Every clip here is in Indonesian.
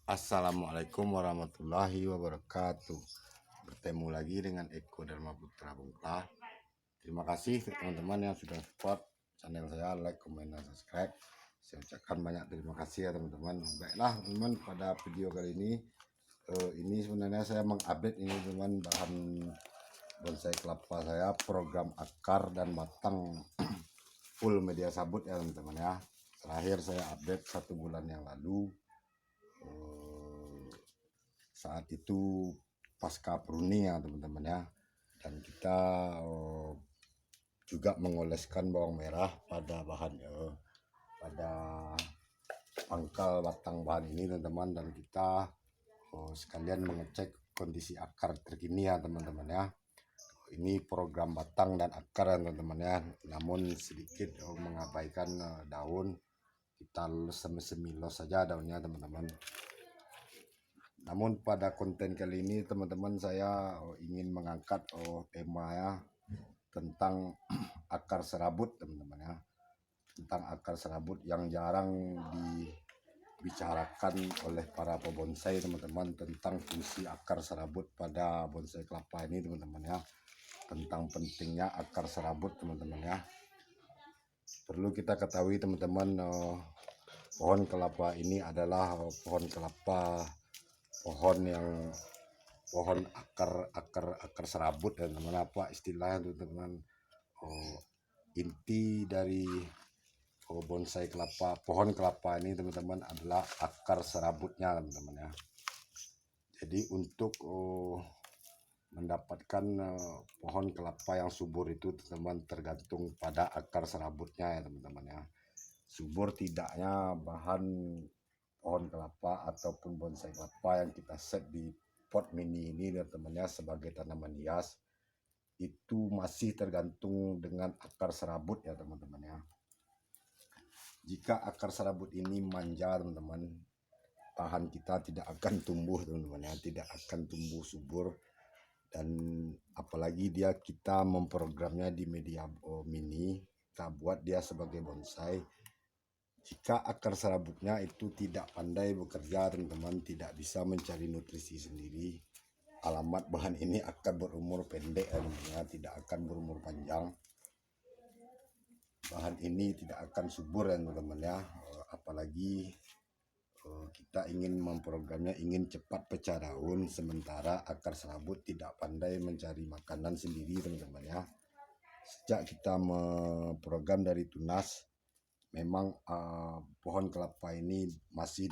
Assalamualaikum warahmatullahi wabarakatuh. Bertemu lagi dengan Eko Dharma Putra Bungklah. Terima kasih teman-teman yang sudah support channel saya, like, komen, dan subscribe. Saya ucapkan banyak terima kasih ya teman-teman. Baiklah teman-teman, pada video kali ini sebenarnya saya mengupdate ini teman, bahan bonsai kelapa saya, program akar dan batang full media sabut ya teman-teman ya. Terakhir saya update 1 bulan yang lalu. Saat itu pasca pruning ya teman-teman ya, dan kita juga mengoleskan bawang merah pada pada pangkal batang bahan ini teman-teman, dan kita sekalian mengecek kondisi akar terkini ya teman-teman ya. Ini program batang dan akar ya teman-teman ya, namun sedikit mengabaikan daun. Kita semi-los saja daunnya teman-teman. Namun pada konten kali ini teman-teman, saya ingin mengangkat tema ya tentang akar serabut teman-teman ya. Tentang akar serabut yang jarang dibicarakan oleh para pebonsai teman-teman, tentang fungsi akar serabut pada bonsai kelapa ini teman-teman ya. Tentang pentingnya akar serabut teman-teman ya. Perlu kita ketahui teman-teman, pohon kelapa ini adalah pohon kelapa, pohon akar serabut dan teman-teman, apa istilahnya teman-teman, inti dari bonsai kelapa, pohon kelapa ini teman-teman adalah akar serabutnya teman-teman ya. Jadi untuk mendapatkan pohon kelapa yang subur itu teman-teman tergantung pada akar serabutnya ya teman-teman ya. Subur tidaknya bahan pohon kelapa ataupun bonsai kelapa yang kita set di pot mini ini teman-teman ya sebagai tanaman hias, itu masih tergantung dengan akar serabut ya teman-teman ya. Jika akar serabut ini manja teman-teman, bahan kita tidak akan tumbuh teman-teman ya, tidak akan tumbuh subur. Dan apalagi kita memprogramnya di media mini, kita buat dia sebagai bonsai. Jika akar serabutnya itu tidak pandai bekerja teman-teman, tidak bisa mencari nutrisi sendiri, alamat bahan ini akan berumur pendek ya, tidak akan berumur panjang. Bahan ini tidak akan subur ya teman-teman ya. Apalagi kita ingin memprogramnya, ingin cepat pecah daun, sementara akar serabut tidak pandai mencari makanan sendiri teman-teman ya. Sejak kita memprogram dari tunas, memang pohon kelapa ini masih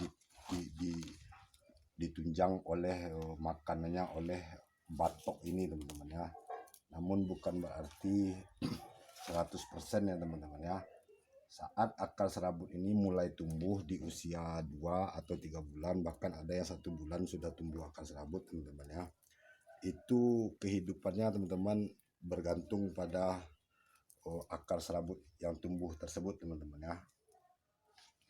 ditunjang oleh makanannya oleh batok ini teman-teman ya. Namun bukan berarti 100% ya teman-teman ya. Saat akar serabut ini mulai tumbuh di usia 2 atau 3 bulan, bahkan ada yang 1 bulan sudah tumbuh akar serabut teman-teman ya. Itu kehidupannya teman-teman bergantung pada akar serabut yang tumbuh tersebut teman-teman ya.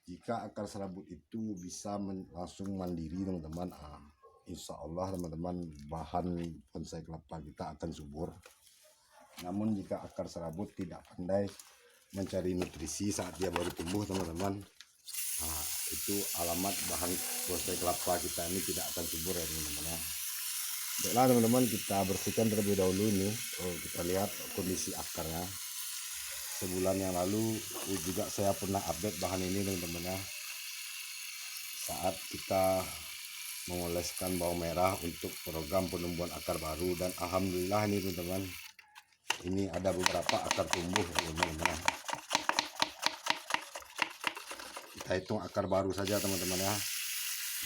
Jika akar serabut itu bisa langsung mandiri teman-teman, insya Allah teman-teman bahan bonsai kelapa kita akan subur. Namun jika akar serabut tidak pandai mencari nutrisi saat dia baru tumbuh teman-teman, itu alamat bahan bonsai kelapa kita ini tidak akan subur ya teman-teman ya. Baiklah teman-teman, kita bersihkan terlebih dahulu ini. Kita lihat kondisi akarnya. Sebulan yang lalu juga saya pernah update bahan ini teman-teman ya, saat kita mengoleskan bawang merah untuk program penumbuhan akar baru. Dan alhamdulillah ini teman-teman, ini ada beberapa akar tumbuh teman-teman ya. Kita hitung akar baru saja teman-teman ya.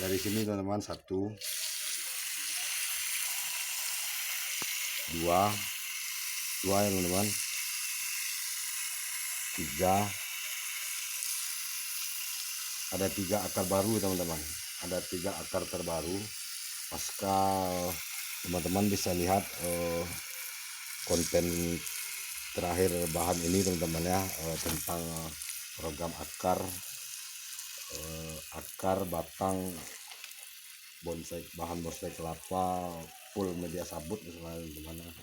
Dari sini teman-teman, 1, 2 ya teman-teman, 3, ada 3 akar baru teman-teman, ada 3 akar terbaru. Pasca teman-teman bisa lihat konten terakhir bahan ini teman-teman ya, tentang program akar batang bahan bonsai kelapa full media sabut teman-teman.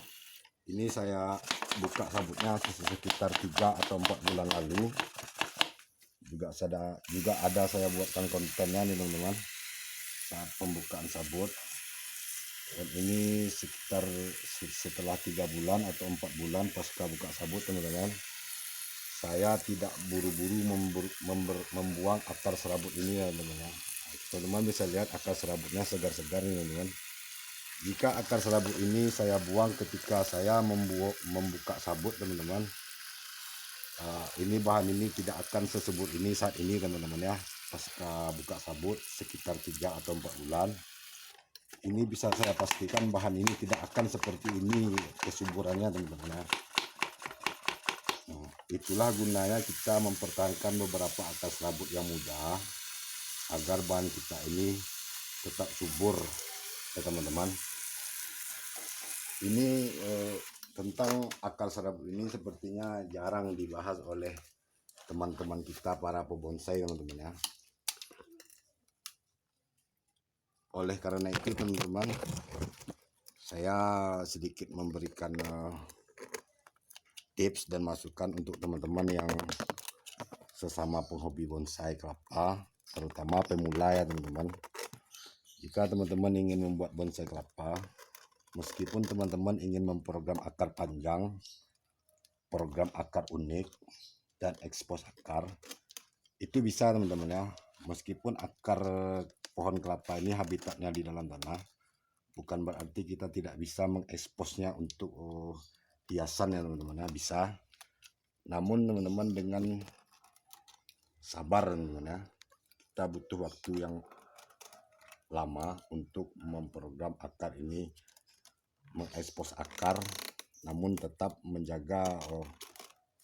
Ini saya buka sabutnya sekitar 3 atau 4 bulan lalu. Juga ada saya buatkan kontennya nih teman-teman. saat pembukaan sabut. Dan ini sekitar setelah 3 bulan atau 4 bulan pasca buka sabut, teman-teman. Saya tidak buru-buru membuang akar serabut ini ya, teman-teman. Teman-teman bisa lihat akar serabutnya segar-segar ini, teman-teman. Jika akar serabut ini saya buang ketika saya membuka sabut, teman-teman, ini bahan ini tidak akan sesebut ini saat ini, teman-teman ya. Pasca buka sabut sekitar 3 atau 4 bulan, ini bisa saya pastikan bahan ini tidak akan seperti ini kesuburannya, teman-teman ya. Itulah gunanya kita mempertahankan beberapa akar serabut yang muda agar bahan kita ini tetap subur ya, teman-teman. Ini tentang akar serabut ini sepertinya jarang dibahas oleh teman-teman kita para pebonsai, teman-teman ya. Oleh karena itu, teman-teman, saya sedikit memberikan tips dan masukan untuk teman-teman yang sesama penghobi bonsai kelapa, terutama pemula ya, teman-teman. Jika teman-teman ingin membuat bonsai kelapa, meskipun teman-teman ingin memprogram akar panjang, program akar unik, dan ekspos akar, itu bisa, teman-teman ya. Meskipun akar pohon kelapa ini habitatnya di dalam tanah, bukan berarti kita tidak bisa mengeksposnya untuk hiasan ya, teman-teman ya. Bisa, namun teman-teman dengan sabar, teman-teman ya. Kita butuh waktu yang lama untuk memprogram akar ini, mengekspos akar, namun tetap menjaga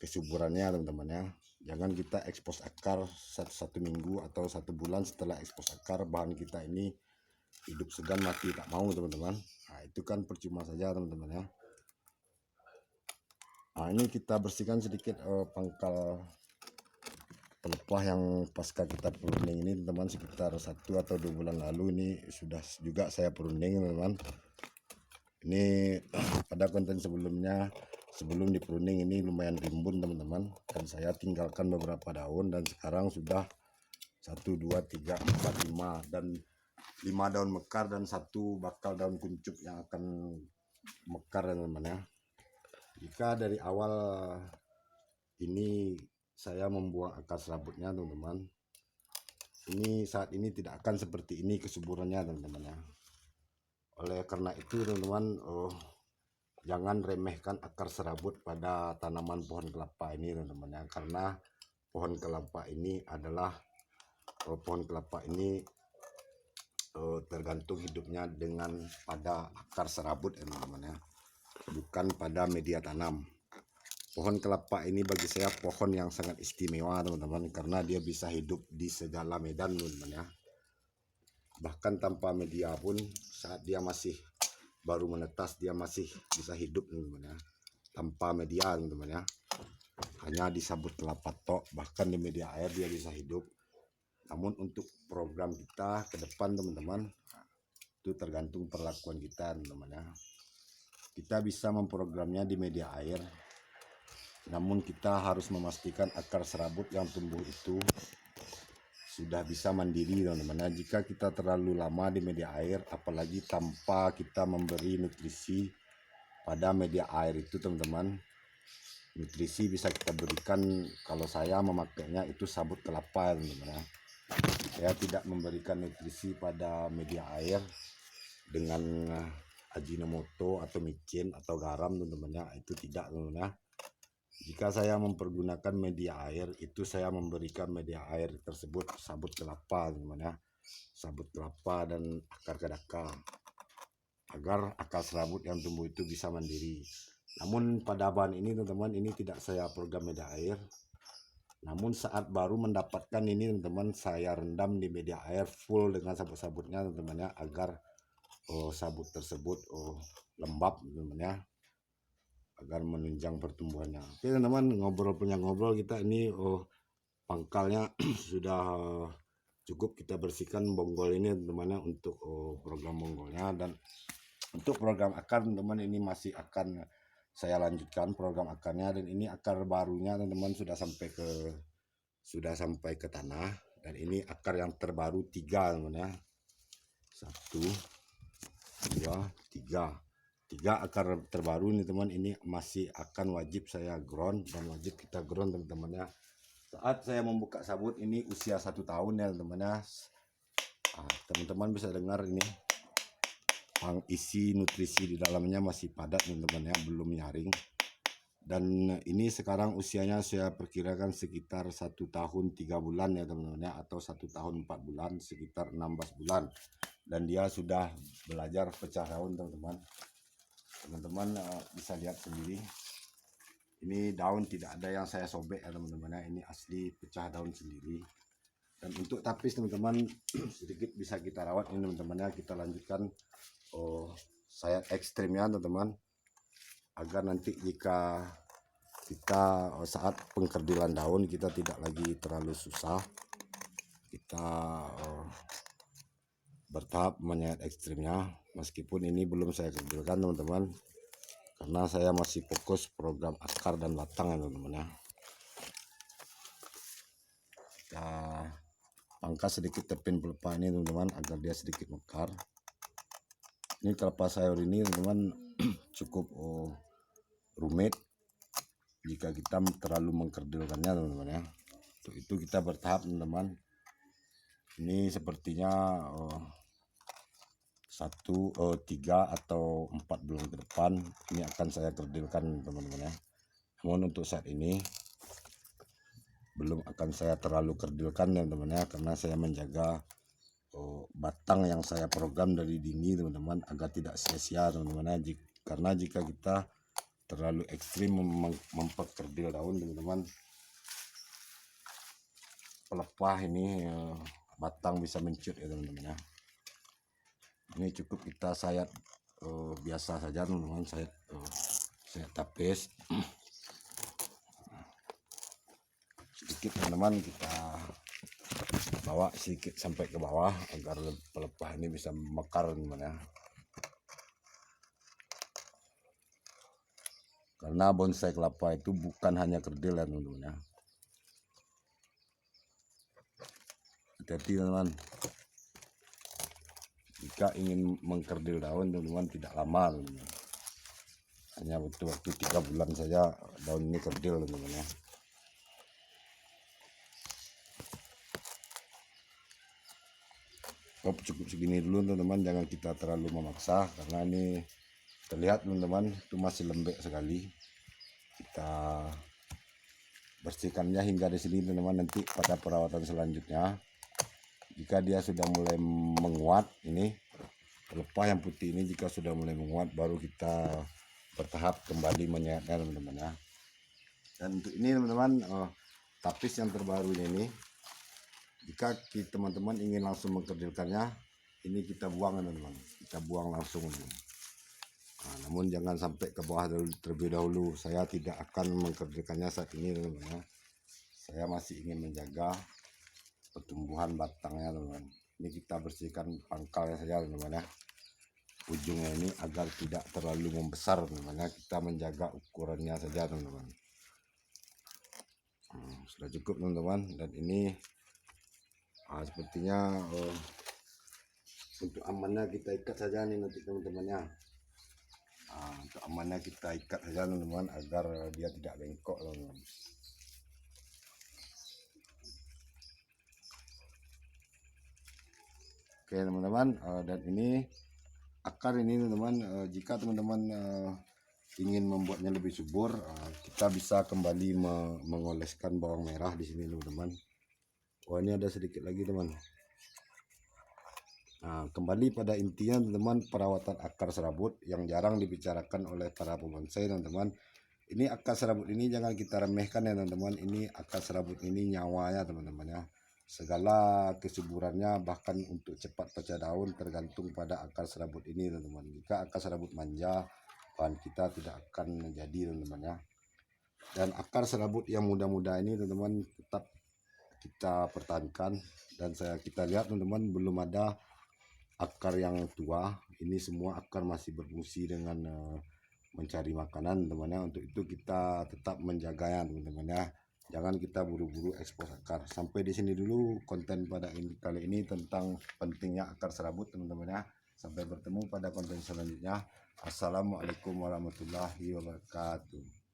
kesuburannya, teman-teman ya. Jangan kita ekspos akar satu minggu atau 1 bulan setelah ekspos akar bahan kita ini hidup segan mati tak mau, teman-teman. Nah, itu kan percuma saja, teman-teman ya. Nah, ini kita bersihkan sedikit pangkal pelepah yang pasca kita pruning ini, teman-teman. Sekitar 1 atau 2 bulan lalu ini sudah juga saya pruning, teman-teman. Ini pada konten sebelumnya, sebelum di pruning ini lumayan rimbun, teman-teman, dan saya tinggalkan beberapa daun, dan sekarang sudah 1, 2, 3, 4, 5 dan 5 daun mekar dan 1 bakal daun kuncup yang akan mekar, teman-teman ya. Jika dari awal ini saya membuang akar serabutnya, teman-teman, ini saat ini tidak akan seperti ini kesuburannya, teman-teman ya. Oleh karena itu, teman-teman, jangan remehkan akar serabut pada tanaman pohon kelapa ini, teman-teman ya. Karena pohon kelapa ini adalah tergantung hidupnya dengan pada akar serabut, teman-teman ya, bukan pada media tanam. Pohon kelapa ini bagi saya pohon yang sangat istimewa, teman-teman, karena dia bisa hidup di segala medan, teman-teman ya. Bahkan tanpa media pun, saat dia masih baru menetas, dia masih bisa hidup, teman-teman ya. Tanpa media, teman-teman ya. Hanya di sabut kelapa tok, bahkan di media air dia bisa hidup. Namun untuk program kita ke depan, teman-teman, itu tergantung perlakuan kita, teman-teman ya. Kita bisa memprogramnya di media air, namun kita harus memastikan akar serabut yang tumbuh itu sudah bisa mandiri, teman-teman. Jika kita terlalu lama di media air, apalagi tanpa kita memberi nutrisi pada media air itu, teman-teman, nutrisi bisa kita berikan, kalau saya memakainya itu sabut kelapa, teman-teman ya. Saya tidak memberikan nutrisi pada media air dengan Ajinomoto atau micin atau garam, teman-teman ya. Itu tidak, teman-teman ya. Jika saya mempergunakan media air, itu saya memberikan media air tersebut sabut kelapa, teman-teman ya. Sabut kelapa dan akar kadaka, agar akar serabut yang tumbuh itu bisa mandiri. Namun pada bahan ini, teman-teman, ini tidak saya program media air. Namun saat baru mendapatkan ini, teman-teman, saya rendam di media air full dengan sabut-sabutnya, teman-teman ya, agar sabut tersebut lembab, teman-teman ya, agar menunjang pertumbuhannya. Oke, teman-teman, ngobrol kita ini pangkalnya sudah cukup kita bersihkan bonggol ini, teman-teman ya, untuk program bonggolnya. Dan untuk program akar, teman-teman, ini masih akan saya lanjutkan program akarnya, dan ini akar barunya, teman-teman, sudah sampai ke tanah, dan ini akar yang terbaru 3, teman-teman ya. 1, 2, 3 akar terbaru nih teman. Ini masih akan wajib saya ground dan wajib kita ground teman-teman ya. Saat saya membuka sabut ini usia 1 tahun ya teman-teman ya. Teman-teman bisa dengar ini isi nutrisi di dalamnya masih padat teman-teman ya, belum nyaring. Dan ini sekarang usianya saya perkirakan sekitar 1 tahun 3 bulan ya teman-teman ya, atau 1 tahun 4 bulan, sekitar 16 bulan. Dan dia sudah belajar pecah daun teman-teman. Teman-teman bisa lihat sendiri. Ini daun tidak ada yang saya sobek ya teman-teman ya, ini asli pecah daun sendiri. Dan untuk tapis teman-teman sedikit bisa kita rawat ini teman-teman ya. Kita lanjutkan sayat ekstrimnya teman-teman, agar nanti jika kita saat pengkerdilan daun kita tidak lagi terlalu susah. Kita bertahap menyayat ekstrimnya, meskipun ini belum saya kerdilkan teman-teman, karena saya masih fokus program akar dan batang ya teman-teman ya. Kita pangkas sedikit tepin pelepah ini teman-teman agar dia sedikit mekar. Ini kelapa sayur ini teman-teman cukup rumit jika kita terlalu mengkerdilkannya teman-teman ya. Untuk itu kita bertahap teman-teman. Ini sepertinya 3 atau 4 bulan ke depan ini akan saya kerdilkan teman-teman ya. Namun untuk saat ini belum akan saya terlalu kerdilkan teman-teman ya, karena saya menjaga batang yang saya program dari dini teman-teman agar tidak sia-sia teman-teman ya. Karena jika kita terlalu ekstrim memperkerdil daun teman-teman, pelepah ini batang bisa mencut ya teman-teman ya. Ini cukup kita sayat biasa saja teman-teman, sayat tapis sedikit teman-teman, kita bawa sedikit sampai ke bawah agar pelepah ini bisa mekar teman-teman ya. Karena bonsai kelapa itu bukan hanya kerdil ya teman-teman ya. Hati-hati teman-teman, jika ingin mengkerdil daun teman-teman tidak lama teman-teman. Hanya butuh waktu 3 bulan saja daun ini kerdil teman-teman ya. Cukup segini dulu teman-teman, jangan kita terlalu memaksa karena ini terlihat teman-teman itu masih lembek sekali. Kita bersihkannya hingga di sini teman-teman. Nanti pada perawatan selanjutnya jika dia sudah mulai menguat, ini pelepah yang putih ini jika sudah mulai menguat, baru kita bertahap kembali menyayatnya teman-teman ya. Dan untuk ini teman-teman tapis yang terbarunya ini, jika teman-teman ingin langsung mengkerdilkannya, ini kita buang teman-teman, kita buang langsung. Namun jangan sampai ke bawah terlebih dahulu. Saya tidak akan mengkerdilkannya saat ini teman-teman. Saya masih ingin menjaga pertumbuhan batangnya teman-teman. Ini kita bersihkan pangkalnya saja teman-teman ya, ujungnya ini agar tidak terlalu membesar teman-teman ya. Kita menjaga ukurannya saja teman-teman. Sudah cukup teman-teman. Dan ini sepertinya untuk amannya kita ikat saja nih nanti teman-teman ya. Untuk amannya kita ikat saja teman-teman agar dia tidak bengkok teman-teman. Oke teman-teman, dan ini akar ini teman-teman, jika teman-teman ingin membuatnya lebih subur, kita bisa kembali mengoleskan bawang merah di sini teman-teman. Wah, ini ada sedikit lagi teman. Kembali pada intinya teman-teman, perawatan akar serabut yang jarang dibicarakan oleh para pembonsai teman-teman. Ini akar serabut ini jangan kita remehkan ya teman-teman. Ini akar serabut ini nyawanya teman-teman ya. Segala kesuburannya bahkan untuk cepat pecah daun tergantung pada akar serabut ini teman-teman. Jika akar serabut manja, bahan kita tidak akan menjadi teman-teman ya. Dan akar serabut yang muda-muda ini teman-teman tetap kita pertahankan. Dan kita lihat teman-teman belum ada akar yang tua. Ini semua akar masih berfungsi dengan mencari makanan teman-teman ya. Untuk itu kita tetap menjaganya teman-teman ya. Jangan kita buru-buru ekspos akar. Sampai di sini dulu konten pada kali ini tentang pentingnya akar serabut teman-teman ya. Sampai bertemu pada konten selanjutnya. Assalamualaikum warahmatullahi wabarakatuh.